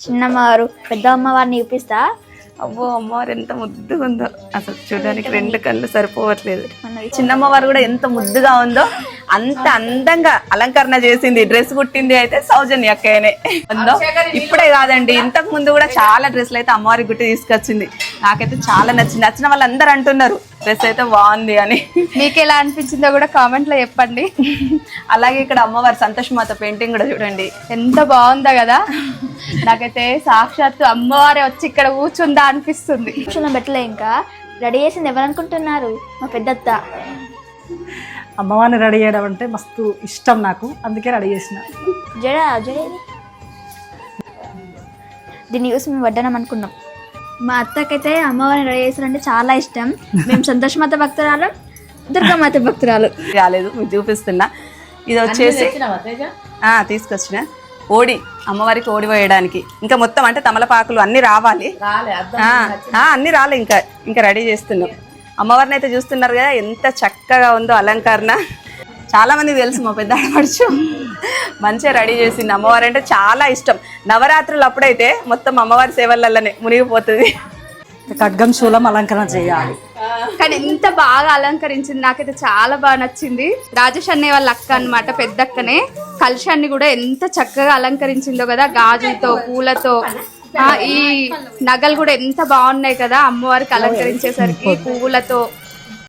చిన్నమ్మవారు పెద్ద అమ్మవారిని చూపిస్తా. అవ్వో అమ్మవారు ఎంత ముద్దుగా ఉందో, అసలు చూడడానికి 2 కళ్ళు సరిపోవట్లేదు. చిన్నమ్మవారు కూడా ఎంత ముద్దుగా ఉందో, అంత అందంగా అలంకరణ చేసింది. డ్రెస్ కుట్టింది అయితే సౌజన్య అక్కయ్యనే ఉందో. ఇప్పుడే కాదండి, ఇంతకు ముందు కూడా చాలా డ్రెస్సులు అయితే అమ్మవారికి గుట్టి తీసుకొచ్చింది. నాకైతే చాలా నచ్చింది. నచ్చిన వాళ్ళు అందరూ అంటున్నారు డ్రెస్ అయితే బాగుంది అని. మీకు ఎలా అనిపించిందో కూడా కామెంట్ లో చెప్పండి. అలాగే ఇక్కడ అమ్మవారి సంతోష్ మాత పెయింటింగ్ కూడా చూడండి ఎంత బాగుందా కదా. నాకైతే సాక్షాత్తు అమ్మవారే వచ్చి ఇక్కడ కూర్చుందా అనిపిస్తుంది. బెట్టలే ఇంకా రెడీ చేసింది ఎవరు అనుకుంటున్నారు? మా పెద్దత్త. అమ్మవారిని రెడీ చేయడం అంటే మస్తు ఇష్టం నాకు, అందుకే రెడీ చేసిన. జడేది దీన్ని చూసి మేము వడ్డానం అనుకున్నాం. మా అత్తకైతే అమ్మవారిని రెడీ చేసారంటే చాలా ఇష్టం. మేము సంతోషమాత భక్తురాలు, దుర్గామాత భక్తురాలు. రాలేదు మీకు చూపిస్తున్నా. ఇది వచ్చేసి తీసుకొచ్చిన ఓడి, అమ్మవారికి ఓడి వేయడానికి. ఇంకా మొత్తం అంటే తమలపాకులు అన్ని రావాలి, అన్ని రాలే, ఇంకా రెడీ చేస్తున్నాం. అమ్మవారిని అయితే చూస్తున్నారు కదా ఎంత చక్కగా ఉందో అలంకరణ. చాలా మందికి తెలుసు మా పెద్ద ఆడపడుచు మంచిగా రెడీ చేసింది. అమ్మవారు అంటే చాలా ఇష్టం. నవరాత్రులు అప్పుడైతే మొత్తం అమ్మవారి సేవలల్లనే మునిగిపోతుంది. ఖడ్గం శూలం అలంకరణ చేయాలి. కానీ ఎంత బాగా అలంకరించింది, నాకైతే చాలా బాగా నచ్చింది. రాజేష్ అనే వాళ్ళ అక్క అన్నమాట, పెద్దక్కనే. కలశాన్ని కూడా ఎంత చక్కగా అలంకరించిందో కదా, గాజులతో పూలతో. ఈ నగలు కూడా ఎంత బాగున్నాయి కదా అమ్మవారికి అలంకరించేసరికి, పువ్వులతో.